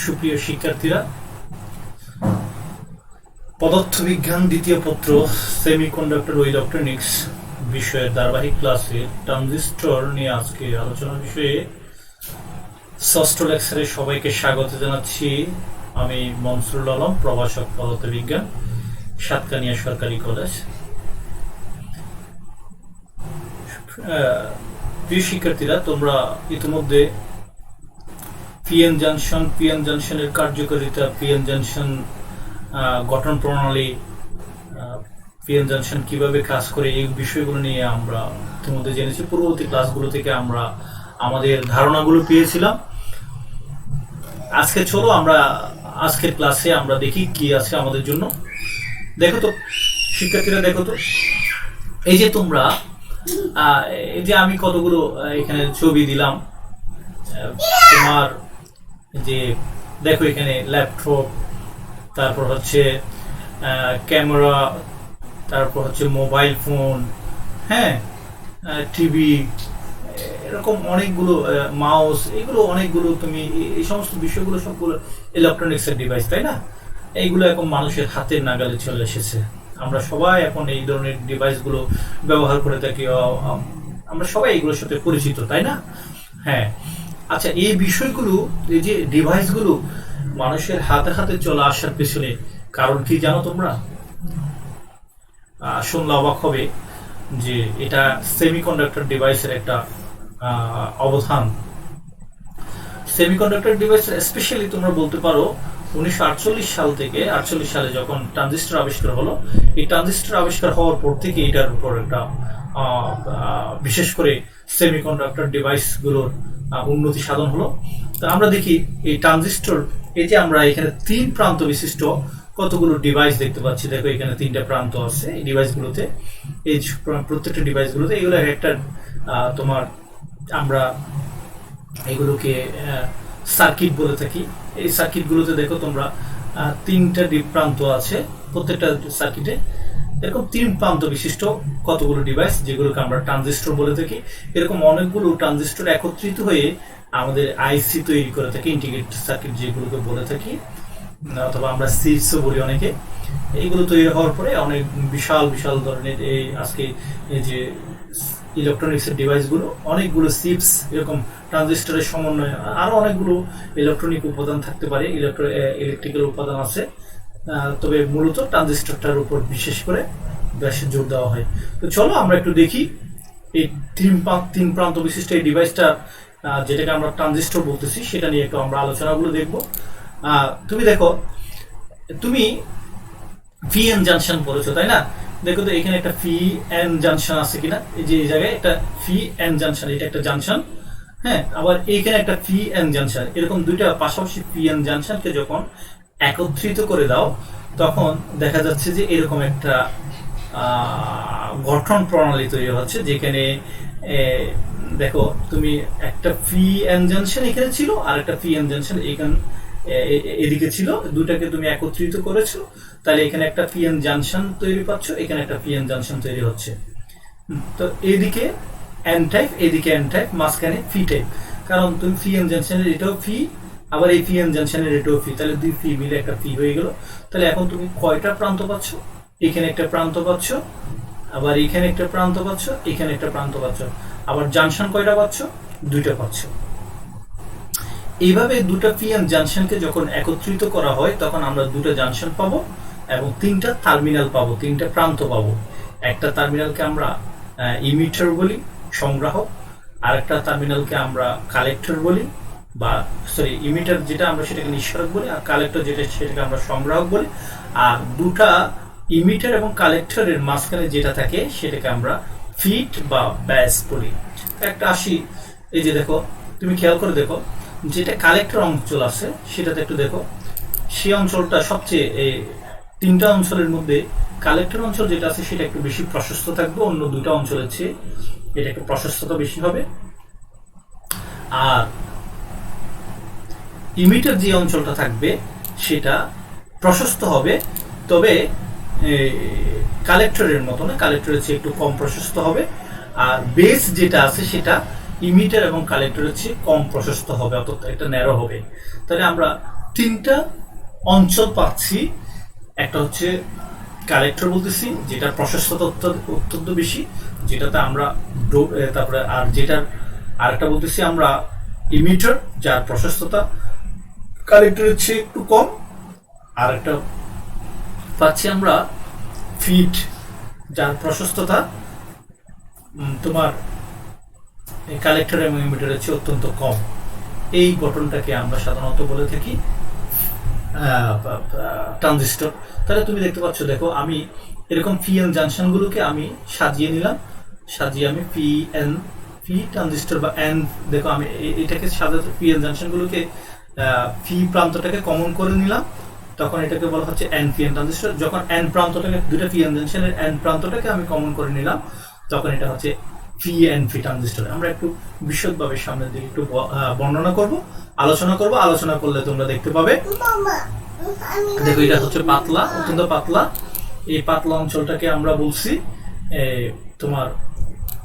সুপ্রিয় শিক্ষার্থীরা, পদার্থবিজ্ঞান দ্বিতীয় পত্র সেমিকন্ডাক্টর ও ইলেকট্রনিক্স বিষয়ের ধারাবাহিক ক্লাসে ট্রানজিস্টর নিয়ে আজকে আলোচনার বিষয়ে ষষ্ঠ লেকচারে সবাইকে স্বাগত জানাচ্ছি। আমি মনসুরুল আলম, প্রভাষক, পদার্থবিজ্ঞান, সাতকানিয়া সরকারি কলেজ। প্রিয় শিক্ষার্থীরা, তোমরা ইতিমধ্যে পিএন জাংশনের কার্যকারিতা, পিএন জাংশন গঠন প্রণালী, পিএন জাংশন কিভাবে কাজ করে, এই বিষয়গুলো নিয়ে আমরা ইতিমধ্যে জেনেছি। পূর্ববর্তী ক্লাসগুলো থেকে আমরা আমাদের ধারণাগুলো পেয়েছিলাম। আজকে চলো আমরা আজকের ক্লাসে আমরা দেখি কি আছে আমাদের জন্য। দেখো তো শিক্ষার্থীরা, দেখো তো এই যে তোমরা এই যে আমি কতগুলো এখানে ছবি দিলাম তোমার, যে দেখো এখানে ল্যাপটপ, তারপর হচ্ছে ক্যামেরা, তারপর হচ্ছে মোবাইল ফোন, হ্যাঁ, টিভি, এরকম অনেকগুলো, মাউস, এগুলো অনেকগুলো, তুমি এই সমস্ত বিষয়গুলো সবগুলো ইলেকট্রনিক্সের ডিভাইস, তাই না? এইগুলো এখন মানুষের হাতের নাগালে চলে এসেছে। আমরা সবাই এখন এই ধরনের ডিভাইসগুলো ব্যবহার করে থাকি, আমরা সবাই এগুলোর সাথে পরিচিত, তাই না? হ্যাঁ, আচ্ছা, এই বিষয়গুলো, এই যে ডিভাইসগুলো মানুষের হাতে হাতে চলে আসার পেছনে কারণ কি জানো তোমরা? শুনলে অবাক হবে যে এটা সেমিকন্ডাক্টর ডিভাইসের একটা অবদান। সেমিকন্ডাক্টর ডিভাইসের স্পেশালি তোমরা বলতে পারো 1948 সাল থেকে 48 সালে যখন ট্রানজিস্টর আবিষ্কার হলো, এই ট্রানজিস্টর আবিষ্কার হওয়ার পর থেকে এটার উপর একটা বিশেষ করে সেমিকন্ডাক্টর ডিভাইসগুলোর উন্নতি সাধন হলো। তো আমরা দেখি এই ট্রানজিস্টর, এই যে আমরা এখানে 3 প্রান্ত বিশিষ্ট কতগুলো ডিভাইস দেখতে পাচ্ছি। দেখো এখানে 3টা প্রান্ত আছে এই ডিভাইসগুলোতে, এই প্রত্যেকটা ডিভাইসগুলোতে। এগুলো একটা তোমার আমরা এগুলোকে সার্কিট বলে থাকি। এই সার্কিটগুলোতে দেখো তোমরা 3টা প্রান্ত আছে প্রত্যেকটা সার্কিটে, এরকম 3 প্রান্ত বিশিষ্ট কতগুলো ডিভাইস, যেগুলোকে আমরা ট্রানজিস্টর বলে থাকি। এরকম অনেকগুলো ট্রানজিস্টর একত্রিত হয়ে আমাদের আইসি তৈরি করে থাকি, ইন্টিগ্রেটেড সার্কিট যেগুলোকে বলে থাকি, অথবা আমরা চিপসও বলি অনেকে। এইগুলো তৈরি হওয়ার পরে অনেক বিশাল বিশাল ধরনের এই আজকে এই যে ইলেকট্রনিক্সের ডিভাইসগুলো, অনেকগুলো চিপস, এরকম ট্রানজিস্টরের সমন্বয়ে আরো অনেকগুলো ইলেকট্রনিক উপাদান থাকতে পারে, ইলেকট্রিক্যাল উপাদান আছে, তবে মূলত ট্রানজিস্টরটার উপর বিশেষ করে বেশি জোর দেওয়া হয়। তো চলো আমরা একটু দেখি এই 3 প্রান্ত বিশিষ্ট এই ডিভাইসটা, যেটাকে আমরা ট্রানজিস্টর বলতেছি, সেটা নিয়ে একটু আমরা আলোচনাগুলো দেখব। তুমি দেখো, তুমি পিএন জাংশন পড়েছো, তাই না? দেখো তো এখানে একটা পিএন জাংশন আছে কিনা, এই যে এই জায়গায় একটা পিএন জাংশন, এটা একটা জাংশন, হ্যাঁ। আবার এইখানে একটা পিএন জাংশন, এরকম দুইটা পাশাপাশি পিএন জাংশনকে যখন একত্রিত করে দাও, তখন দেখা যাচ্ছে যে এরকম একটা গঠন প্রণালী তৈরি হচ্ছে, যেখানে দেখো তুমি একটা পিএন জাংশন এখানে ছিল আর একটা পিএন জাংশন এখানে এদিকে ছিল, দুটাকে তুমি একত্রিত করেছো, তাহলে এখানে একটা পিএন জাংশন তৈরি পাচ্ছ, এখানে একটা পিএন জাংশন তৈরি হচ্ছে। তো এদিকে এন টাইপ, এদিকে এন টাইপ, মাঝখানে পি টাইপ, কারণ তুমি পিএন জাংশনের এটাও পি, আবার এই পিএন জাংশনের এটাও পি, তাহলে 2 পি মিলে একটা পি হয়ে গেল। তাহলে এখন তুমি কয়টা প্রান্ত পাচ্ছ? এখানে একটা প্রান্ত পাচ্ছ, আবার এখানে একটা প্রান্ত পাচ্ছ, এখানে একটা প্রান্ত পাচ্ছ, আবার জাংশন কয়টা পাচ্ছ? 2টা পাচ্ছ। এইভাবে 2টা পিএন জাংশনকে যখন একত্রিত করা হয়, তখন আমরা 2টা জাংশন পাবো এবং 3টা টার্মিনাল পাবো, 3টা প্রান্ত পাবো। একটা টার্মিনালকে আমরা ইমিটার বলি, সংগ্রাহক, আর একটা টার্মিনালকে আমরা কালেক্টর বলি, বা সরি, ইমিটার যেটা আমরা সেটাকে নিঃসারক বলি, আর কালেক্টর যেটা সেটাকে আমরা সংগ্রাহক বলি। আর 2টা ইমিটার এবং কালেক্টরের মাঝখানে যেটা থাকে সেটাকে আমরা ফিট বা ব্যাস বলি। একটা আসি, এই যে দেখো, তুমি খেয়াল করে দেখো, যেটা কালেক্টর অঞ্চল আছে সেটাতে একটু দেখো, সেই অঞ্চলটা সবচেয়ে, এই 3টা অঞ্চলের মধ্যে কালেক্টর অঞ্চল যেটা আছে সেটা একটু বেশি প্রশস্ত থাকবে অন্য 2টা অঞ্চলের চেয়ে, এটা একটু প্রশস্ততা বেশি হবে। আর ইমিটার যে অঞ্চলটা থাকবে সেটা প্রশস্ত হবে, তবে কালেক্টরের মতো না, কালেক্টরের চেয়ে একটু কম প্রশস্ত হবে। আর বেস যেটা আছে সেটা ইমিটার এবং কালেক্টরের চেয়ে কম প্রশস্ত হবে, অর্থাৎ একটা ন্যারো হবে। তাহলে আমরা তিনটা অঞ্চল পাচ্ছি। একটা হচ্ছে কালেক্টর বলতেছি, যেটা প্রশস্ততা অত্যন্ত বেশি, যেটাতে আমরা তারপরে আর যেটার আরেকটা বলতেছি আমরা ইমিটার, যার প্রশস্ততা কালেক্টরের চেয়ে একটু কম। আর একটা পাচ্ছি আমরা ফিট, যার প্রশস্ততা তোমার কালেক্টর এবং ইমিটারের চেয়ে অত্যন্ত কম। এই গঠনটাকে আমরা সাধারণত বলে থাকি ট্রানজিস্টর। তাহলে তুমি দেখতে পাচ্ছ, দেখো আমি এরকম পিএন জাংশনগুলোকে আমি সাজিয়ে নিলাম, সাজিয়ে আমি পি ট্রানজিস্টর বা এন, দেখো আমি এটাকে সাজাতে পিএন জাংশনগুলোকে পি প্রান্তটাকে কমন করে নিলাম, তখন এটাকে বলা হচ্ছে এন পিএন ট্রানজিস্টর। যখন এন প্রান্তটাকে, দুটো পিএন জাংশনের এন প্রান্তটাকে আমি কমন করে নিলাম, তখন এটা হচ্ছে পিএনপি ট্রানজিস্টর। আমরা একটু বিশদভাবে সামনের দিকে একটু বর্ণনা করব, আলোচনা করব। আলোচনা করলে তোমরা দেখতে পাবে। দেখো এটা হচ্ছে পাতলা, অত্যন্ত পাতলা। এই পাতলা অঞ্চলটাকে আমরা বলছি তোমার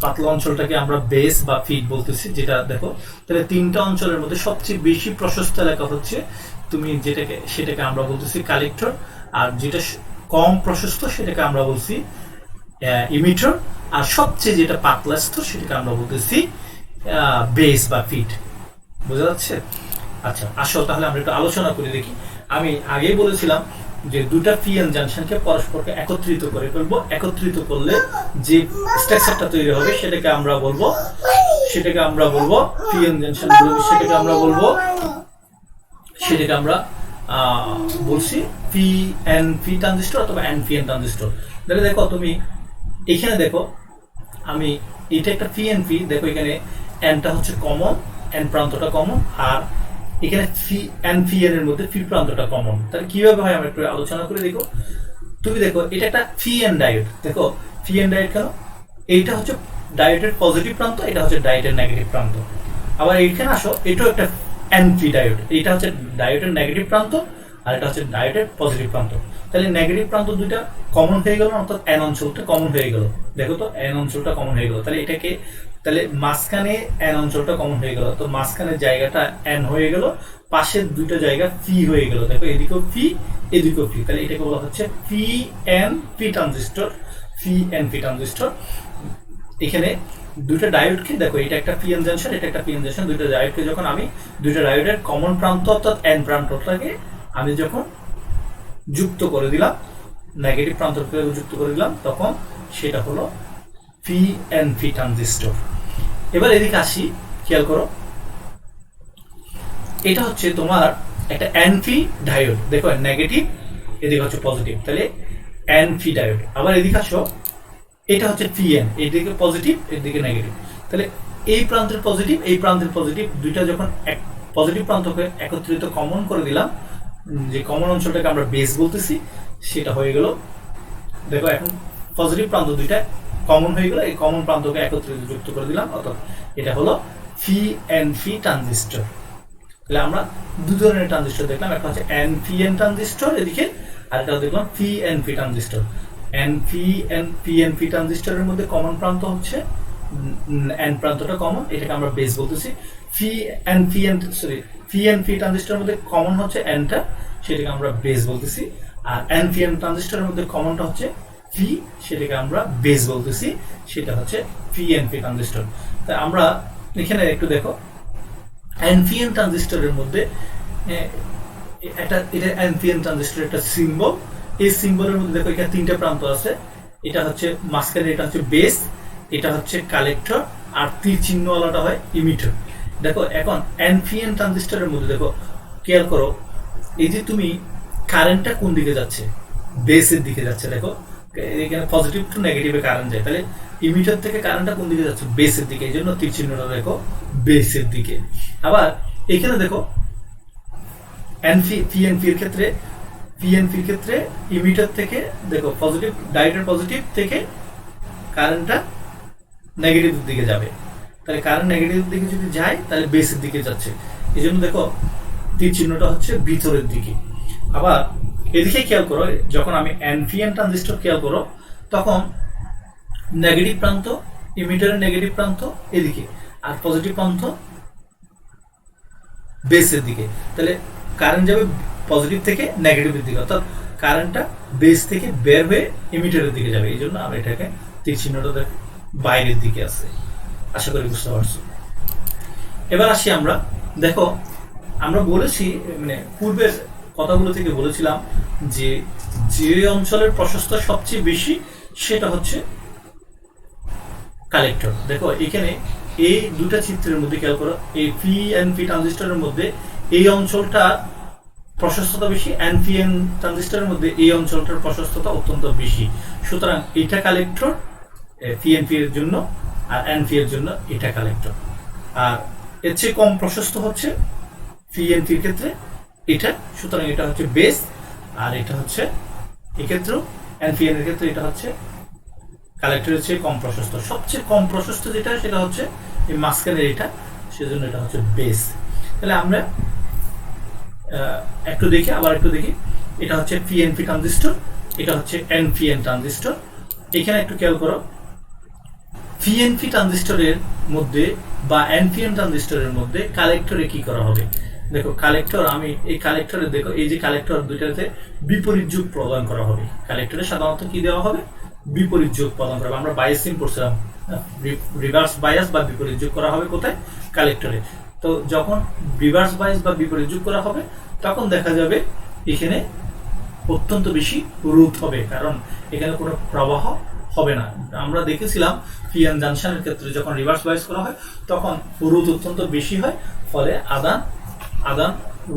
পাতলা অঞ্চলটাকে আমরা বেস বা ফিট বলতেছি। যেটা দেখো, তাহলে তিনটা অঞ্চলের মধ্যে সবচেয়ে বেশি প্রশস্ত এলাকা হচ্ছে তুমি যেটাকে, সেটাকে আমরা বলতেছি কালেক্টর। আর যেটা কম প্রশস্ত সেটাকে আমরা বলছি ইমিটার। আর সবচেয়ে যেটা পাতলাস্ত সেটাকে আমরা বলতেছি বেস বা ফিট। বোঝা যাচ্ছে? আচ্ছা, আসো তাহলে আমরা একটু আলোচনা করে দেখি। আমি আগেই বলেছিলাম যে দুটা পিএন জাংশনকে পরস্পরকে একত্রিত করে ফেলবো। একত্রিত করলে যে স্ট্রাকচারটা তৈরি হবে সেটাকে আমরা বলবো পিএন জাংশন, সেটাকে আমরা বলছি পিএনপি ট্রানজিস্টর অথবা এনপিএন ট্রানজিস্টর। দেখো তুমি এখানে দেখো, আমি এটা একটা পিএনপি, দেখো এখানে এনটা হচ্ছে কমন, এন প্রান্তটা কমন, আর এখানে এনপিএন এর মধ্যে পি প্রান্তটা কমন। তাহলে কিভাবে হয় আমরা একটু আলোচনা করে দেখো। তুমি দেখো এটা একটা পিএন ডায়োড। দেখো পিএন ডায়োড কেন? এইটা হচ্ছে ডায়োডের পজিটিভ প্রান্ত, এটা হচ্ছে ডায়োডের নেগেটিভ প্রান্ত। আবার এইখানে আসো, এটাও একটা এনপি ডায়োড। এটা হচ্ছে ডায়োডের নেগেটিভ প্রান্ত, আর এটা হচ্ছে ডায়োডের পজিটিভ প্রান্ত। তাহলে নেগেটিভ প্রান্ত দুইটা কমন হয়ে গেল, অর্থাৎ এন অঞ্চলটা কমন হয়ে গেল। দেখো তো এন অঞ্চলটা কমন হয়ে গেল। তাহলে মাঝখানে এন অঞ্চলটা কমন হয়ে গেল, তো মাঝখানের জায়গাটা এন হয়ে গেল, পাশের দুটো জায়গা পি হয়ে গেল। দেখো এদিকেও পি, এদিকেও পি। তাহলে এটাকে বলা হচ্ছে পিএনপি ট্রানজিস্টর। PNP transistor. এখানে দুটো ডায়োডকে, দেখো এটা একটা পিএন জাংশন, এটা একটা পিএন জাংশন। দুটো ডায়োডকে যখন আমি, দুটো ডায়োডের কমন প্রান্ত অর্থাৎ এন প্রান্তটাকে আমি যখন যুক্ত করে দিলাম, নেগেটিভ প্রান্তটাকে যুক্ত করে দিলাম, তখন সেটা হলো পিএনপি ট্রানজিস্টর। এবার এদিকে আসি, খেয়াল করো, এটা হচ্ছে তোমার একটা এনপি ডায়োড। দেখো নেগেটিভ, এদিকে হচ্ছে পজিটিভ, তাহলে এনপি ডায়োড। আবার এদিকে আসো, এটা হচ্ছে পিএন, এদিকে পজিটিভ, এদিকে নেগেটিভ। তাহলে এই প্রান্তের পজিটিভ, এই প্রান্তের পজিটিভ, দুইটা যখন এক পজিটিভ প্রান্তকে একত্রিত কমন করে দিলাম, যে কমন অঞ্চলটাকে আমরা বেস বলতেছি, সেটা হয়ে গেল। দেখো এখন পজিটিভ প্রান্ত দুইটা কমন হয়ে গেল, এই কমন প্রান্তকে একত্রিত যুক্ত করে দিলাম, অর্থাৎ এটা হলো পিএনপি ট্রানজিস্টর। তাহলে আমরা দু ধরনের ট্রানজিস্টর দেখলাম, একটা হচ্ছে এনপিএন ট্রানজিস্টর এদিকে, আর একটা দেখলাম পিএনপি ট্রানজিস্টর। পিএনপি ট্রানজিস্টরের মধ্যে কমন প্রান্ত হচ্ছে এন প্রান্তটা কমন, এটাকে আমরা বেস বলতেছি। পিএনপি ট্রানজিস্টরের মধ্যে কমন হচ্ছে এনটা, সেটাকে আমরা বেস বলতেছি। আর এনপিএন ট্রানজিস্টরের মধ্যে কমনটা হচ্ছে পি, সেটাকে আমরা বেস বলতেছি, সেটা হচ্ছে পিএনপি ট্রানজিস্টর। তাই আমরা এখানে একটু দেখো, এনপিএন ট্রানজিস্টরের মধ্যে এটা এনপিএন ট্রানজিস্টরের একটা সিম্বল। এই সিম্বলের মধ্যে দেখো এখানে তিনটা প্রান্ত আছে, এটা হচ্ছে মাঝখানে, এটা হচ্ছে বেস, এটা হচ্ছে কালেক্টর, আর তীর চিহ্নওয়ালাটা হয় ইমিটার। দেখো এখন এনপিএন ট্রানজিস্টরের মধ্যে দেখো, খেয়াল করো, এই যে তুমি কারেন্টটা কোন দিকে যাচ্ছে, বেসের দিকে যাচ্ছে। দেখো এখানে পজিটিভ টু নেগেটিভে কারেন্ট যায়, তাহলে ইমিটার থেকে কারেন্টটা কোন দিকে যাচ্ছে, বেসের দিকে, এই জন্য তীর চিহ্নটা দেখো বেসের দিকে। আবার এখানে দেখো পিএনপির ক্ষেত্রে ইমিটার থেকে দেখো পজিটিভ, ডায়োডের পজিটিভ থেকে কারেন্টটা নেগেটিভ দিকে যাবে, তাহলে কারেন্ট নেগেটিভ দিকে যদি যায় তাহলে বেসের দিকে যাচ্ছে, এই জন্য দেখো তীর চিহ্নটা হচ্ছে ভিতরের দিকে। আবার এদিকে খেয়াল করো, যখন আমি এনপিএন ট্রানজিস্টর খেয়াল করো, তখন নেগেটিভ প্রান্ত, ইমিটারের নেগেটিভ প্রান্ত এদিকে, আর পজিটিভ প্রান্ত বেসের দিকে। তাহলে কারেন্ট যাবে পজিটিভ থেকে নেগেটিভের দিকে, অর্থাৎ কারেন্টটা বেস থেকে বের হয়ে ইমিটারের দিকে যাবে। এই জন্য আমরা এটাকে তীর চিহ্নটা বাইরের দিকে আছে। আশা করি বুঝতে পারছো। এবার আসি আমরা, দেখো আমরা বলেছি মানে পূর্বের কথাগুলো থেকে বলেছিলাম যে যে অঞ্চলের প্রশস্ততা সবচেয়ে বেশি সেটা হচ্ছে কালেক্টর। দেখো এখানে এই দুটা চিত্রের মধ্যে খেয়াল করো, এই পি ট্রানজিস্টরের মধ্যে এই অঞ্চলটা প্রশস্ততা বেশি, এন ট্রানজিস্টরের মধ্যে এই অঞ্চলটার প্রশস্ততা অত্যন্ত বেশি। সুতরাং এটা কালেক্টর পি এর জন্য, আর এর জন্য এটা কালেক্টর। আর এর চেয়ে কম প্রশস্ত হচ্ছে পির ক্ষেত্রে এটা, সুতরাং এটা হচ্ছে বেস, আর এটা হচ্ছে এক্ষেত্রেও এর ক্ষেত্রে এটা হচ্ছে কালেক্টরের চেয়ে কম প্রশস্ত। সবচেয়ে কম প্রশস্ত যেটা সেটা হচ্ছে এই মাঝখানের এটা, সেজন্য এটা হচ্ছে বেস। তাহলে আমরা একটু দেখি, আবার একটু দেখি। এটা হচ্ছে পি ট্রানজিস্টর, এটা হচ্ছে এন ট্রানজিস্টর। এখানে একটু খেয়াল করো, পি ট্রানজিস্টরের মধ্যে বা এন ট্রানজিস্টরের মধ্যে কালেক্টরে কি করা হবে। দেখো কালেক্টর, আমি এই কালেক্টরে দেখো এই যে কালেক্টর দুইটাতে বিপরীত যোগ প্রদান করা হবে। কালেক্টরে সাধারণত কি দেওয়া হবে, বিপরীত যোগ প্রদান করা হবে। আমরা বায়াসিং পড়ছিলাম, রিভার্স বায়াস বা বিপরীত যোগ করা হবে কোথায়, কালেক্টরে। তো যখন রিভার্স বায়াস বা বিপরীত যোগ করা হবে তখন দেখা যাবে এখানে অত্যন্ত বেশি রোধ হবে, কারণ এখানে কোনো প্রবাহ হবে না। আমরা দেখেছিলাম পিএন জাংশনের ক্ষেত্রে যখন রিভার্স বায়াস করা হয় তখন রোধ অত্যন্ত বেশি হয়, ফলে আদান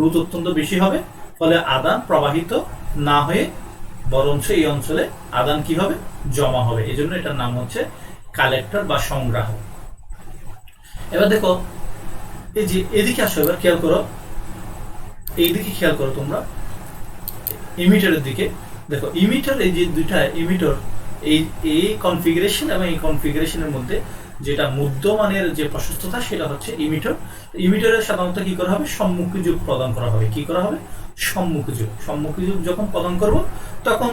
রোধ অত্যন্ত বেশি হবে, ফলে আদান প্রবাহিত না হয়ে বরঞ্চ এই অঞ্চলে আদান কি হবে, জমা হবে। এই জন্য এটার নাম হচ্ছে কালেক্টর বা সংগ্রাহক। এবার দেখো এই যে এদিকে আসো, এবার খেয়াল করো, এইদিকে খেয়াল করো তোমরা ইমিটারের দিকে। দেখো ইমিটার, এই যে দুইটা ইমিটার, এই কনফিগারেশন এবং এই কনফিগারেশনের মধ্যে যেটা মধ্যমানের যে প্রশস্ততা সেটা হচ্ছে ইমিটার। ইমিটারের সাধারণত কি করা হবে, সম্মুখী যোগ প্রদান করা হবে। কি করা হবে, সম্মুখী যোগ যখন প্রদান করব তখন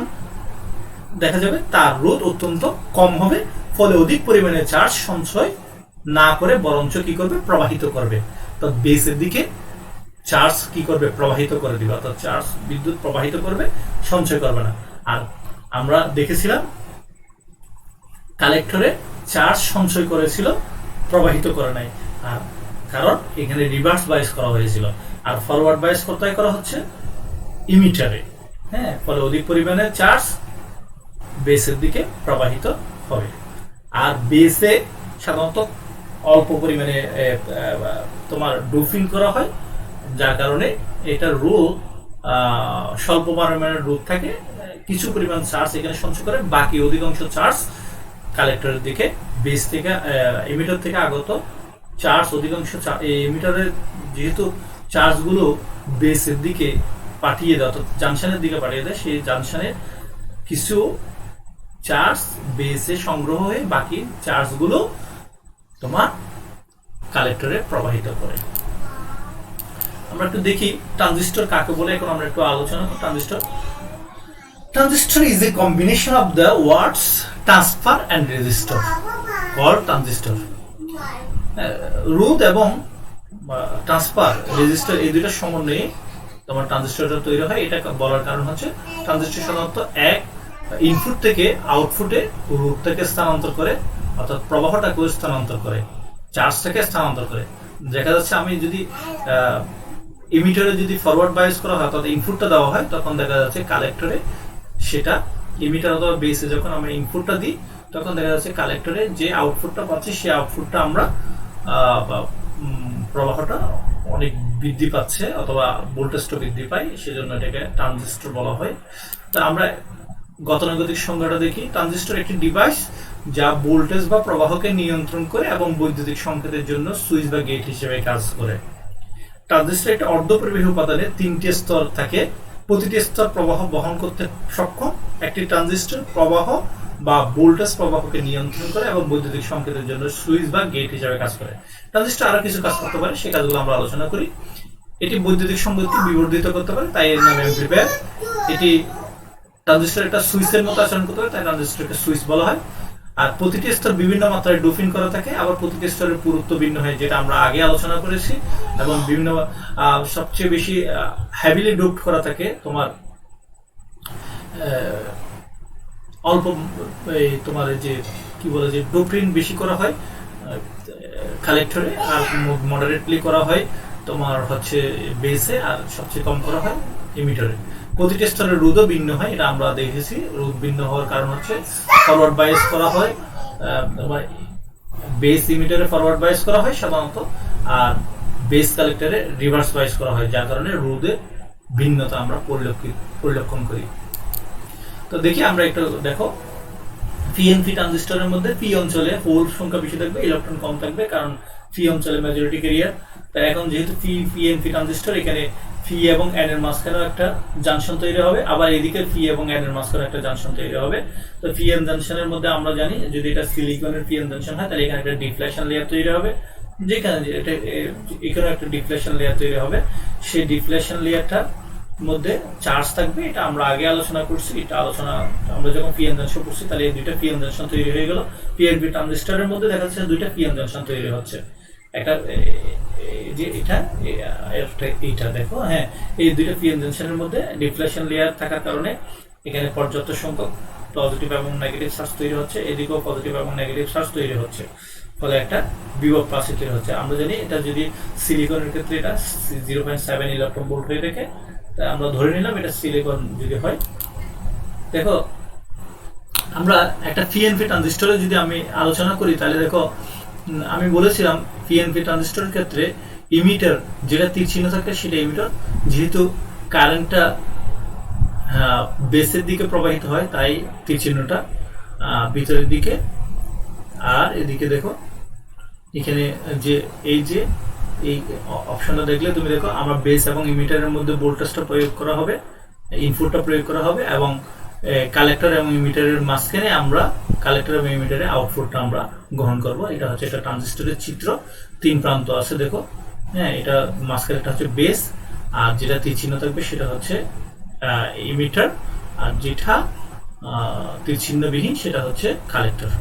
দেখা যাবে তার রোধ অত্যন্ত কম হবে, ফলে অধিক পরিমাণে চার্জ সঞ্চয় না করে বরঞ্চ কি করবে, প্রবাহিত করবে। তো বেসের দিকে চার্জ কি করবে, প্রবাহিত করে দিবে, অর্থাৎ চার্জ বিদ্যুৎ প্রবাহিত করবে, সঞ্চয় করবে না। আর আমরা দেখেছিলাম কালেক্টরে চার্জ সঞ্চয় করেছিল, প্রবাহিত করে নাই, আর কারণ এখানে রিভার্স বায়াস করা হয়েছিল, আর ফরওয়ার্ড বায়াস কোথায় করা হচ্ছে, ইমিটারে। হ্যাঁ, ফলে অধিক পরিমাণে চার্জ বেসের দিকে প্রবাহিত হবে। আর বেসে সাধারণত অল্প পরিমাণে তোমার ডোপিং করা হয়, যার কারণে এটার রোধ স্বল্প পরিমাণের রোধ থাকে, কিছু পরিমাণ চার্জ এখানে সঞ্চয় করে, বাকি অধিকাংশ চার্জ কালেক্টরের দিকে বেস থেকে এমিটার থেকে আগত চার্জ, অধিকাংশ এমিটারের যেহেতু চার্জগুলো বেসের দিকে পাঠিয়ে দেয়, অর্থাৎ জাংশনের দিকে পাঠিয়ে দেয়, সেই জাংশনের কিছু চার্জ বেসে সংগ্রহ হয়ে বাকি চার্জগুলো তোমার কালেক্টরে প্রবাহিত করে। আমরা একটু দেখি ট্রানজিস্টর কাকে বলে, এখন আমরা একটু আলোচনা করি। Transistor is a combination of the words transfer and resistor called transistor. রোধ এবং ট্রান্সফার, রেজিস্টার, এই দুইটার সমন্বয়ে তোমার ট্রানজিস্টরটা তৈরি হয়। এটা বলার কারণ হচ্ছে ট্রানজিস্টর সাধারণত এক ইনপুট থেকে আউটপুটে রোধটাকে স্থানান্তর করে, অর্থাৎ প্রবাহটাকে স্থানান্তর করে, চার্জটাকে স্থানান্তর করে। দেখা যাচ্ছে আমি যদি ইমিটারে যদি ফরওয়ার্ড বায়াস করা হয়, অর্থাৎ ইনপুটটা দেওয়া হয়, তখন দেখা যাচ্ছে কালেক্টরে সেটা ইমিটার অথবা বেসে যখন আমরা ইনপুটটা দিই তখন দেখা যাচ্ছে কালেক্টরে যে আউটপুটটা পাচ্ছি সেই আউটপুটটা আমরা প্রবাহটা অনেক বৃদ্ধি পাচ্ছে অথবা ভোল্টেজটা বৃদ্ধি পায়, সেজন্য এটাকে ট্রানজিস্টর বলা হয়। তা আমরা গতানুগতিক সংজ্ঞাটা দেখি। ট্রানজিস্টর একটি ডিভাইস যা ভোল্টেজ বা প্রবাহকে নিয়ন্ত্রণ করে এবং বৈদ্যুতিক সংকেতের জন্য সুইচ বা গেট হিসেবে কাজ করে। ট্রানজিস্টর একটি অর্ধপরিবাহী উপাদানে তিনটি স্তর থাকে, প্রতিটি স্তর প্রবাহ বহন করতে সক্ষম। একটি ট্রানজিস্টর প্রবাহ বা ভোল্টেজ প্রবাহকে নিয়ন্ত্রণ করে এবং বৈদ্যুতিক সংকেতের জন্য সুইচ বা গেট হিসেবে কাজ করে। ট্রানজিস্টর আরো কিছু কাজ করতে পারে, সেই কাজগুলো আমরা আলোচনা করি। এটি বৈদ্যুতিক সংকেতকে বিবর্ধিত করতে পারে, তাই এর নাম অ্যাম্প্লিফায়ার। এটি ট্রানজিস্টর একটা সুইচের মতো আচরণ করতে পারে, তাই ট্রানজিস্টরকে সুইচ বলা হয়। আর প্রতিটি স্তর বিভিন্ন মাত্রায় ডোপিং করা থাকে, আবার প্রতিটি স্তরের পুরুত্ব ভিন্ন হয়, যেটা আমরা আগে আলোচনা করেছি। এবং বিভিন্ন সবচেয়ে বেশি হেভিলি ডোপড করা থাকে তোমার অল্প তোমার যে কি বলে যে ডোপিং বেশি করা হয় কালেক্টরে, আর মডারেটলি করা হয় তোমার হচ্ছে বেসে, আর সবচেয়ে কম করা হয় ইমিটারে। প্রতিটি স্তরের রোধও ভিন্ন হয়, এটা আমরা দেখেছি। রোধ ভিন্ন হওয়ার কারণ হচ্ছে ফরওয়ার্ড বায়াস করা হয়, বেস ইমিটারে ফরওয়ার্ড বায়াস করা হয় সাধারণত, আর বেস কালেক্টরে রিভার্স বায়াস করা হয়, যার কারণে রোধের ভিন্নতা আমরা পরিলক্ষণ করি। তো দেখি আমরা একটু দেখো, পিএনপি ট্রানজিস্টরের মধ্যে পি অঞ্চলে হোল সংখ্যা বেশি থাকবে, ইলেকট্রন কম থাকবে, কারণ পি অঞ্চলে মেজরিটি ক্যারিয়ার। তাই এখন যেহেতু পিএনপি ট্রানজিস্টর, এখানে পি এবং এন এর মাঝখানেও একটা জাংশন তৈরি হবে, আবার এদিকে পি এবং এন এর মাঝখানে একটা জাংশন তৈরি হবে। তো পিএন জাংশনের মধ্যে আমরা জানি যদি এটা সিলিকনের পিএন জাংশন হয়, তাহলে এখানে একটা ডিফ্লেকশন লেয়ার তৈরি হবে, যেখানে এটা এখানে একটা ডিফ্লেকশন লেয়ার তৈরি হবে। সেই ডিফ্লেকশন লেয়ারটার মধ্যে চার্জ থাকবে, এটা আমরা আগে আলোচনা করছি। এটা আলোচনা আমরা যখন পিএন জাংশন করছি, তাহলে এই দুইটা পিএন জাংশন তৈরি হয়ে গেল। পিএনপি ট্রানজিস্টরের মধ্যে দেখা যাচ্ছে দুইটা পিএন জাংশন তৈরি হচ্ছে, একটা যে এটা দেখো, হ্যাঁ, এই দুইটা পিএন জাংশনের মধ্যে ডিফ্লেকশন লেয়ার থাকার কারণে এখানে পর্যাপ্ত সংখ্যক পজিটিভ এবং নেগেটিভ চার্জ তৈরি হচ্ছে, এদিকেও পজিটিভ এবং নেগেটিভ চার্জ তৈরি হচ্ছে, ফলে একটা বিভব প্রাচী তৈরি হচ্ছে। আমরা জানি এটা যদি সিলিকনের ক্ষেত্রে এটা 0.7 ইলেকট্রন ভোল্ট হয়ে থাকে, তাই আমরা ধরে নিলাম এটা সিলিকন যদি হয়। দেখো, আমরা একটা পিএনপি ট্রানজিস্টরে যদি আমি আলোচনা করি, তাহলে দেখো আমি বলেছিলাম পিএনপি ট্রানজিস্টরের ক্ষেত্রে ইমিটার যেটা তীর চিহ্ন থাকে সেটা ইমিটার, যেহেতু কারেন্টটা বেসের দিকে প্রবাহিত হয় তাই তীর চিহ্নটা ভিতরের দিকে। আর এদিকে দেখো, এখানে যে এই অপশনটা দেখলে তুমি দেখো, আমরা বেস এবং ইমিটারের মধ্যে ভোল্টেজটা প্রয়োগ করা হবে, ইনপুটটা প্রয়োগ করা হবে, এবং কালেক্টর এবং ইমিটারের মাঝখানে আমরা কালেক্টর এবং ইমিটারের আউটপুটটা আমরা গ্রহণ করব। এটা হচ্ছে একটা ট্রানজিস্টরের চিত্র, 3 প্রান্ত আছে দেখো, হ্যাঁ, এটা মাঝখানেটা হচ্ছে বেস, আর যেটা তীর চিহ্ন থাকবে সেটা হচ্ছে ইমিটার, আর যেটা তীর চিহ্নবিহীন সেটা হচ্ছে কালেক্টর।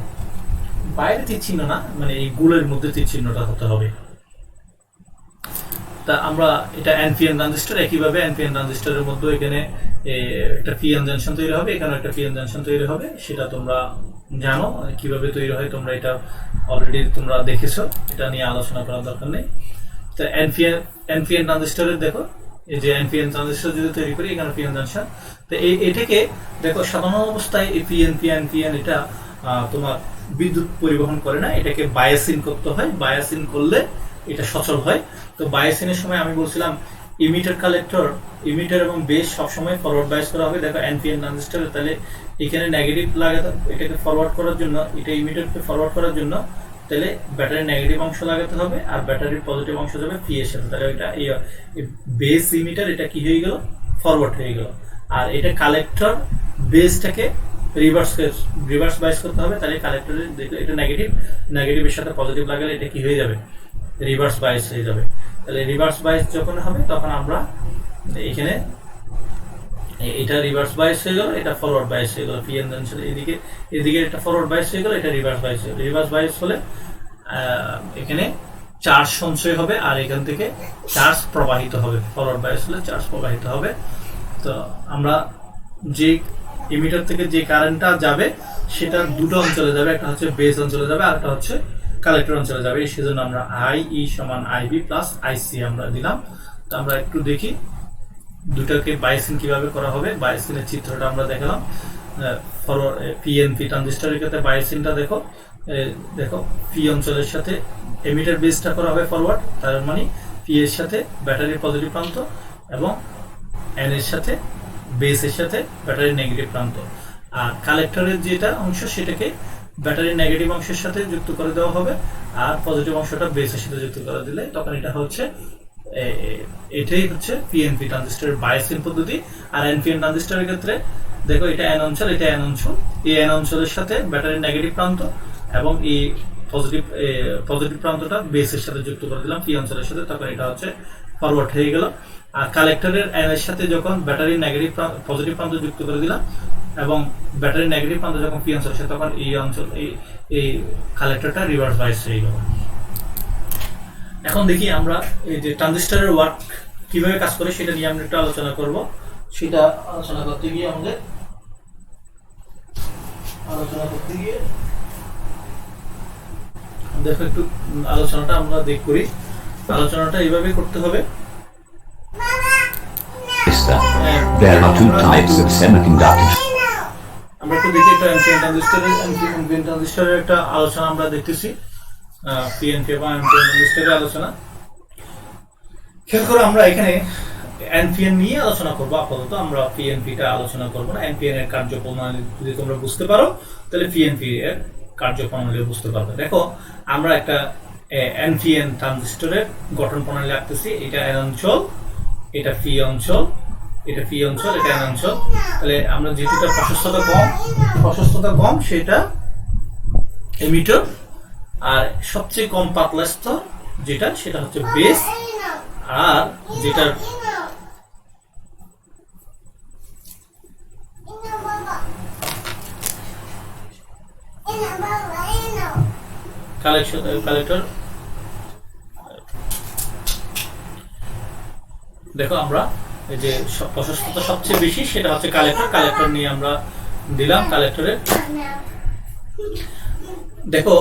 বাইরে তীর চিহ্ন না, মানে এই গুলের মধ্যে তীর চিহ্নটা হতে হবে। তা আমরা এটা এনপিএন ট্রানজিস্টর, একইভাবে এনপিএন ট্রানজিস্টরের মধ্যে এখানে একটা পিএন জাংশন তৈরি হবে, এখানে একটা পিএন জাংশন তৈরি হবে, সেটা তোমরা জানো কিভাবে তৈরি হয়, তোমরা এটা অলরেডি তোমরা দেখেছো, এটা নিয়ে আলোচনা করার দরকার নেই। তো এনপিএন ট্রানজিস্টরের দেখো, এই যে এনপিএন ট্রানজিস্টর যদি তৈরি করি, এখানে পিএন জাংশন। তো এটাকে দেখো, সাধারণ অবস্থায় এই পিএন এটা তোমার বিদ্যুৎ পরিবহন করে না, এটাকে বায়াসিং করতে হয়। বায়াসিং করলে এটা সচল হয়। তো বায়াসিংয়ের সময় আমি বলছিলাম ইমিটার কালেক্টর, ইমিটার এবং বেস সবসময় ফরওয়ার্ড বায়াস করা হবে। দেখো এনপিএন ট্রানজিস্টরে, তাহলে এখানে নেগেটিভ লাগাতে, এটাকে ফরওয়ার্ড করার জন্য, এটা ইমিটারকে ফরওয়ার্ড করার জন্য, তাহলে ব্যাটারির নেগেটিভ অংশ লাগাতে হবে, আর ব্যাটারির পজিটিভ অংশ যাবে পি এর সাথে। তাহলে এটা বেস ইমিটার, এটা কি হয়ে গেল, ফরওয়ার্ড হয়ে গেল। আর এটা কালেক্টর, বেসটাকে রিভার্স বায়াস করতে হবে, তাহলে কালেক্টরের এটা নেগেটিভের সাথে পজিটিভ লাগালে এটা কি হয়ে যাবে, রিভার্স বায়াস হয়ে যাবে। তাহলে রিভার্স বায়াস যখন হবে, তখন আমরা এখানে এটা রিভার্স বায়াস হয়ে গেল, এটা ফরওয়ার্ড বায়াস হয়ে গেল। পিএন জাংশন এদিকে এটা ফরওয়ার্ড বায়াস হয়ে গেল, এটা রিভার্স বায়াস হয়ে গেল। রিভার্স বায়াস হলে এখানে চার্জ সঞ্চয় হবে, আর এখান থেকে চার্জ প্রবাহিত হবে। ফরওয়ার্ড বায়াস হলে চার্জ প্রবাহিত হবে। তো আমরা যে ইমিটার থেকে যে কারেন্টটা যাবে সেটা দুটো অঞ্চলে যাবে, একটা হচ্ছে বেস অঞ্চলে যাবে, আর একটা হচ্ছে কালেক্টর অঞ্চলে যাবে। সেজন্য আমরা আই সমান আইবি প্লাস আইসি আমরা দিলাম। তো আমরা একটু দেখি দুটাকে বায়াসিং কিভাবে করা হবে। বায়াসিংয়ের চিত্রটা আমরা দেখালাম। পিএনপি ট্রানজিস্টরের ক্ষেত্রে বায়াসিংটা দেখো, পি অঞ্চলের সাথে এমিটার বেসটা করা হবে ফরওয়ার্ড, তার মানে পি এর সাথে ব্যাটারির পজিটিভ প্রান্ত এবং এন এর সাথে বেসের সাথে ব্যাটারির নেগেটিভ প্রান্ত। আর কালেক্টরের যেটা অংশ সেটাকে ব্যাটারির নেগেটিভ অংশের সাথে যুক্ত করে দেওয়া হবে, আর পজিটিভ অংশটা বেসের সাথে যুক্ত করে দিলে তখন এটা হচ্ছে, এটাই হচ্ছে পিএনপি ট্রানজিস্টরের বায়াসিং পদ্ধতি। আর এনপিএন ট্রানজিস্টরের ক্ষেত্রে দেখো, এটা এন অঞ্চল, এটা এন অঞ্চল, এই এন অঞ্চলের সাথে ব্যাটারির নেগেটিভ প্রান্ত এবং এই পজিটিভ প্রান্তটা বেসের সাথে যুক্ত করে দিলাম পি অঞ্চলের সাথে, তখন এটা হচ্ছে ফরওয়ার্ড হয়ে গেল। আর কালেক্টরের এন এর সাথে যখন ব্যাটারির নেগেটিভ পজিটিভ প্রান্ত যুক্ত করে দিলাম এবং ব্যাটারির নেগেটিভ প্রান্ত যখন পি অঞ্চল আসে তখন এই অঞ্চল এই কালেক্টরটা রিভার্স বাইস হয়ে গেল। এখন দেখি আমরা এই যে ট্রানজিস্টরের ওয়ার্ক কিভাবে কাজ করে সেটা নিয়ে আমরা একটু আলোচনা করব। সেটা আলোচনা করতে গিয়ে দেখো একটু আলোচনাটা আমরা করি। আলোচনাটা এইভাবে করতে হবে। There are two types of semiconductors. আমরা একটু দেখি একটা এনপিএন ট্রানজিস্টরের একটা আলোচনা আমরা দেখতেছি। পিএনপি বা এনপিএন ট্রানজিস্টরের আলোচনা খেয়াল করো। আমরা এখানে এনপিএন নিয়ে আলোচনা করবো। আপাতত আমরা পিএনপিটা আলোচনা করবো না। এনপিএন এর কার্যপ্রণালী যদি তোমরা বুঝতে পারো তাহলে পিএনপি এর কার্যপ্রণালী বুঝতে পারবে। দেখো আমরা একটা এনপিএন ট্রানজিস্টরের গঠন প্রণালী আঁকতেছি। এটা এন অঞ্চল, এটা পি অঞ্চল, এটা পি অঞ্চল, এটা এন অঞ্চল। তাহলে আমরা যেটা প্রশস্ততা কম সেটা এমিটার, আর সবচেয়ে কম পাতলা স্তর যেটা সেটা হচ্ছে বেস, আর যেটা কালেক্টর। দেখো আমরা এই যে প্রশস্ততা সবচেয়ে বেশি সেটা হচ্ছে কালেক্টর নিয়ে আমরা দিলাম কালেক্টরে। দেখো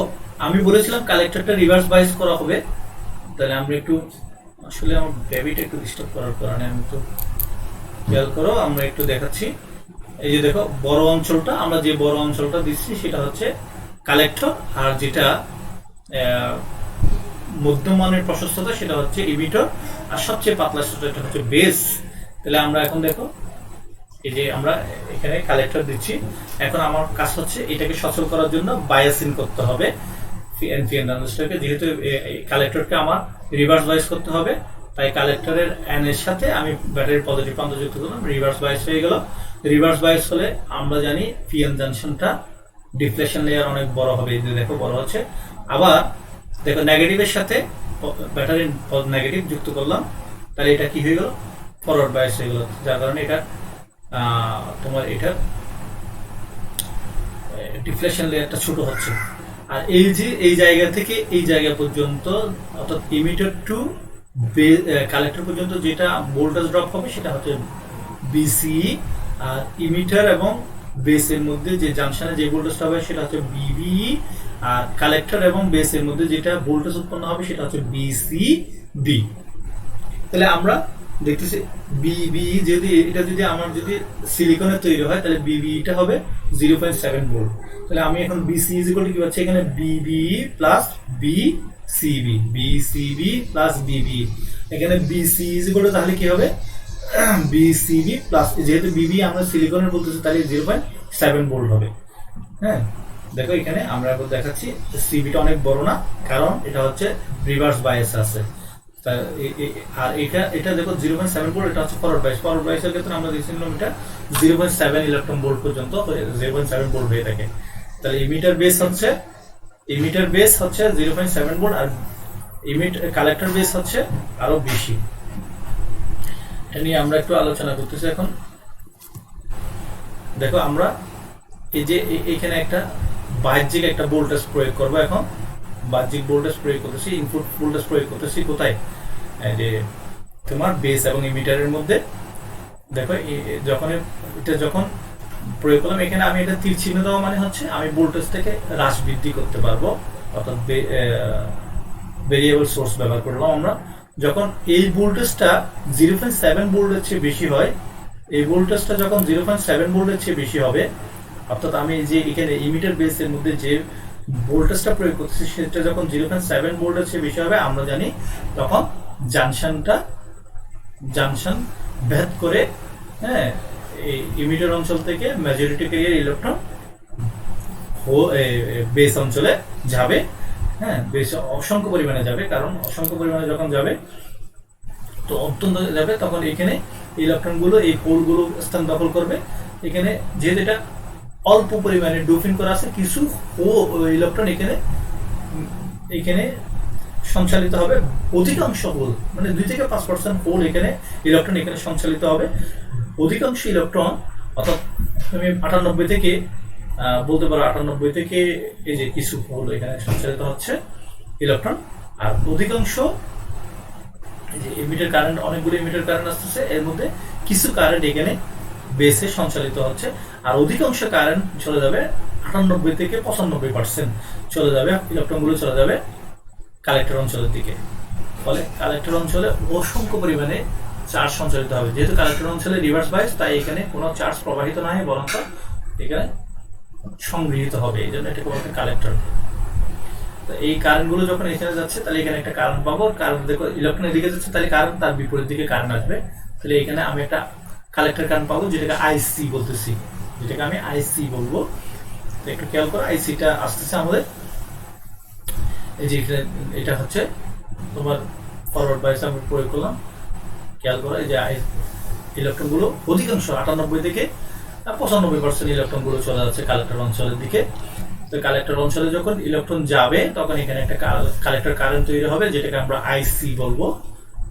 আমি বলেছিলাম কালেক্টরটা রিভার্স বাইস করা হবে। তাহলে আমরা একটু আসলে আমার বেবিটা একটু ডিস্টার্ব করার কারণে আমি একটু খেয়াল করো, আমরা একটু দেখাচ্ছি। এই যে দেখো বড় অঞ্চলটা, আমরা যে বড় অঞ্চলটা দিচ্ছি সেটা হচ্ছে কালেক্টর, আর যেটা মধ্যমানের প্রশস্ততা সেটা হচ্ছে ইমিটর, আর সবচেয়ে পাতলা সেটা হচ্ছে বেস। তাহলে আমরা এখন দেখো এই যে আমরা এখানে কালেক্টর দিচ্ছি। এখন আমার কাজ হচ্ছে এটাকে সচল করার জন্য বায়াসিং করতে হবে এনপিএন ট্রানজিস্টরকে। যেহেতু কালেক্টরকে আমার রিভার্স বাইস করতে হবে, তাই কালেক্টরের এন এর সাথে আমি ব্যাটারির পজিটিভ প্রান্ত যুক্ত করলাম, রিভার্স বাইস হয়ে গেল। রিভার্স বাইস হলে আমরা জানি পিএন জাংশনটা ডিফ্লেকশন লেয়ার অনেক বড় হবে। এই যে দেখো বড় হচ্ছে। আবার দেখো নেগেটিভের সাথে ব্যাটারির নেগেটিভ যুক্ত করলাম, তাহলে এটা কি হয়ে গেল? ফরওয়ার্ড বাইস হয়ে গেল, যার কারণে এটা তোমার এটার ডিফ্লেকশন লেয়ারটা ছোট হচ্ছে। আর এই যে এই জায়গা থেকে এই জায়গা পর্যন্ত, অর্থাৎ ইমিটার টু কালেক্টর পর্যন্ত যেটা ভোল্টেজ ড্রপ হবে সেটা হচ্ছে বিসি, আর ইমিটার এবং বেসের মধ্যে যে জাংশনে যে ভোল্টেজটা হবে সেটা হচ্ছে বিবি, আর কালেক্টর এবং বেসের মধ্যে যেটা ভোল্টেজ উৎপন্ন হবে সেটা হচ্ছে বিসিডি। তাহলে আমরা দেখতেছি বিবি যদি আমার সিলিকনের তৈরি হয় তাহলে বিবিটা হবে 0.7 ভোল্ট। তাহলে আমি এখন বিসি ইকুয়াল টু কি পাচ্ছি এখানে বিবি প্লাস বিসিবি প্লাস বিবি। এখানে বিসি ইকুয়াল টু তাহলে কি হবে? বিসিবি প্লাস, যেহেতু বিবি আমরা সিলিকনের বলতেছি তাহলে 0.7 ভোল্ট হবে। হ্যাঁ দেখো এখানে আমরা দেখাচ্ছি সিবিটা অনেক বড় না, কারণ এটা হচ্ছে রিভার্স বায়াস আছে। আর এটা দেখো 0.7 ভোল্ট, এটা হচ্ছে ফরওয়ার্ড বাইসের ক্ষেত্রে আমরা দেখছিলাম এটা 0.7 ইলেকট্রন ভোল্ট পর্যন্ত 0.7 ভোল্ট হয়ে থাকে। তাহলে ইমিটার বেস হচ্ছে 0.7 ভোল্ট, আর কালেক্টর বেস হচ্ছে আরো বেশি। এটা নিয়ে আমরা একটু আলোচনা করতেছি এখন। দেখো আমরা এই যে এখানে একটা বাহ্যিক একটা ভোল্টেজ প্রয়োগ করবো। এখন বাহ্যিক ভোল্টেজ প্রয়োগ করতেছি, ইনপুট ভোল্টেজ প্রয়োগ করতেছি কোথায়? যে তোমার বেস এবং ইমিটারের মধ্যে। দেখো যখন প্রয়োগ করলাম এখানে আমি এটা তীর চিহ্ন দেওয়া মানে হচ্ছে আমি ভোল্টেজটাকে হ্রাস বৃদ্ধি করতে পারবো, অর্থাৎ ভেরিয়েবল সোর্স ব্যবহার করলাম আমরা। যখন এই ভোল্টেজটা 0.7 ভোল্টের চেয়ে বেশি হয়, এই ভোল্টেজটা যখন 0.7 ভোল্টের চেয়ে বেশি হবে, অর্থাৎ আমি যে এখানে ইমিটার বেসের মধ্যে যে ভোল্টেজটা প্রয়োগ করতেছি সেটা যখন 0.7 ভোল্টের চেয়ে বেশি হবে, আমরা জানি তখন জাংশন ভেদ করে হ্যাঁ এই ইমিটার অঞ্চল থেকে মেজরিটি ক্যারিয়ার ইলেকট্রন বেস অঞ্চলে যাবে। হ্যাঁ বেশ অসংখ্য পরিমাণে যাবে, কারণ অসংখ্য পরিমাণে যখন যাবে তো অত্যন্ত যাবে, তখন এখানে ইলেকট্রনগুলো এই পোলগুলো স্থান দখল করবে। এখানে যেহেতু এটা অল্প পরিমাণে ডোপিং করা আছে, কিছু ইলেকট্রন এখানে সঞ্চালিত হবে অধিকাংশ হোল, মানে 2 থেকে 5% হোল এখানে ইলেকট্রন এখানে সঞ্চালিত হবে। অধিকাংশ ইলেকট্রন অর্থাৎ তুমি 98 থেকে বলতে পারো 98 থেকে এই যে কিছু হোল এখানে সঞ্চালিত হচ্ছে ইলেকট্রন, আর অধিকাংশ এই যে এমিটার কারেন্ট, অনেকগুলো এমিটার কারেন্ট আসতেছে, এর মধ্যে কিছু কারেন্ট এখানে বেসে সঞ্চালিত হচ্ছে, আর অধিকাংশ কারেন্ট চলে যাবে 98 থেকে 95% চলে যাবে, ইলেকট্রনগুলো চলে যাবে কালেক্টর অঞ্চলের দিকে। ফলে কালেক্টর অঞ্চলে অসংখ্য পরিমাণে চার্জ সঞ্চালিত হবে। যেহেতু কালেক্টর অঞ্চলে রিভার্স বায়াস, তাই এখানে কোনো চার্জ প্রবাহিত না হয়, বরং এখানে সংগৃহীত হবে, এই জন্য এটাকে বলা হয় কালেক্টর। তো এই কারেন্টগুলো যখন এখানে যাচ্ছে তাহলে এখানে একটা কারেন্ট পাবো, কারেন্ট দেখো ইলেকট্রন এদিকে যাচ্ছে তাহলে কারেন্ট তার বিপরীত দিকে কারেন্ট আসবে, তাহলে এখানে আমি একটা কালেক্টর কারেন্ট পাবো যেটাকে আইসি বলতেছি, যেটাকে আমি আইসি বলবো। তো একটু খেয়াল করো, আইসিটা আসতেছে আমাদের এই যে এটা হচ্ছে তোমার ফরওয়ার্ড বায়াস আমি প্রয়োগ করলাম। খেয়াল করো এই যে ইলেকট্রনগুলো অধিকাংশ 98 থেকে 95% ইলেকট্রনগুলো চলে যাচ্ছে কালেক্টর অঞ্চলের দিকে। তো কালেক্টর অঞ্চলে যখন ইলেকট্রন যাবে তখন এখানে একটা কালেক্টর কারেন্ট তৈরি হবে, যেটাকে আমরা আইসি বলবো।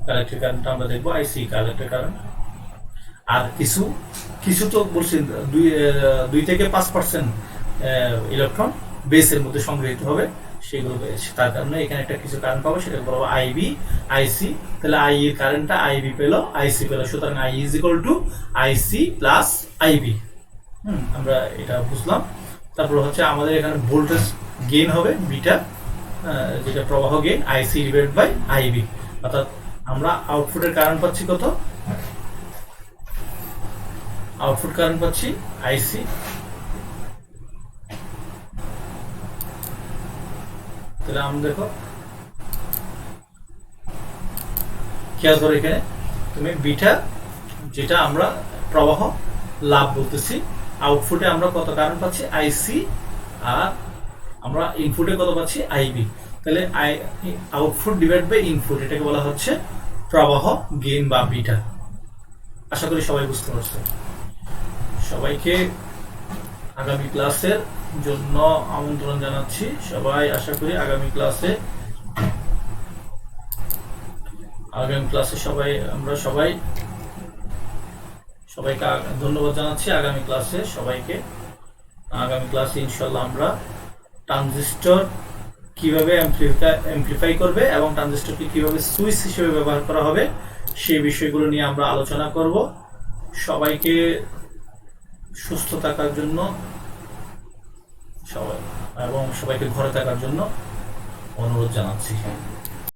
কালেক্টর কারেন্ট আমরা দেখবো আইসি কালেক্টর কারেন্ট। আর কিছু তো বলছি 2 থেকে 5% ইলেকট্রন বেসের মধ্যে সংগৃহীত হবে, সেগুলো তার কারণে এখানে একটা কিছু কারেন্ট পাবো, সেটা বলবো আইবি আইসি। তাহলে আই এর কারেন্টটা আইবি পেলো, আইসি পেলো, সুতরাং I is equal to IC plus IB. আমরা এটা বুঝলাম। তারপর হচ্ছে আমাদের এখানে ভোল্টেজ গেইন হবে বিটা, যেটা প্রবাহ gain IC divide by IB, অর্থাৎ আমরা আউটপুটের কারেন্ট পাচ্ছি কত, আউটপুট কারেন্ট পাচ্ছি আইসি, তাহলে আমরা দেখো খেয়াল করো এখানে তুমি বিটা যেটা আমরা প্রবাহ লাভ বলতেছি, আউটপুটে আমরা কত কারেন্ট পাচ্ছি আইসি, আর আমরা ইনপুটে কত পাচ্ছি আইবি, তাহলে আউটপুট ডিভাইড বাই ইনপুট, এটাকে বলা হচ্ছে প্রবাহ গেইন বা বিটা। আশা করি সবাই বুঝতে পারছে। সবাইকে আগামী ক্লাসের জন্য আমন্ত্রণ জানাচ্ছি। সবাই আশা করি আগামী ক্লাসে আমরা সবাইকে ধন্যবাদ জানাচ্ছি। আগামী ক্লাসে ইনশাআল্লাহ আমরা ট্রানজিস্টর কিভাবে অ্যামপ্লিফাই করবে এবং ট্রানজিস্টরকে কিভাবে সুইচ হিসেবে ব্যবহার করা হবে সেই বিষয়গুলো নিয়ে আমরা আলোচনা করব। সবাইকে সুস্থ থাকার জন্য এবং সবাইকে ঘরে থাকার জন্য অনুরোধ জানাচ্ছি।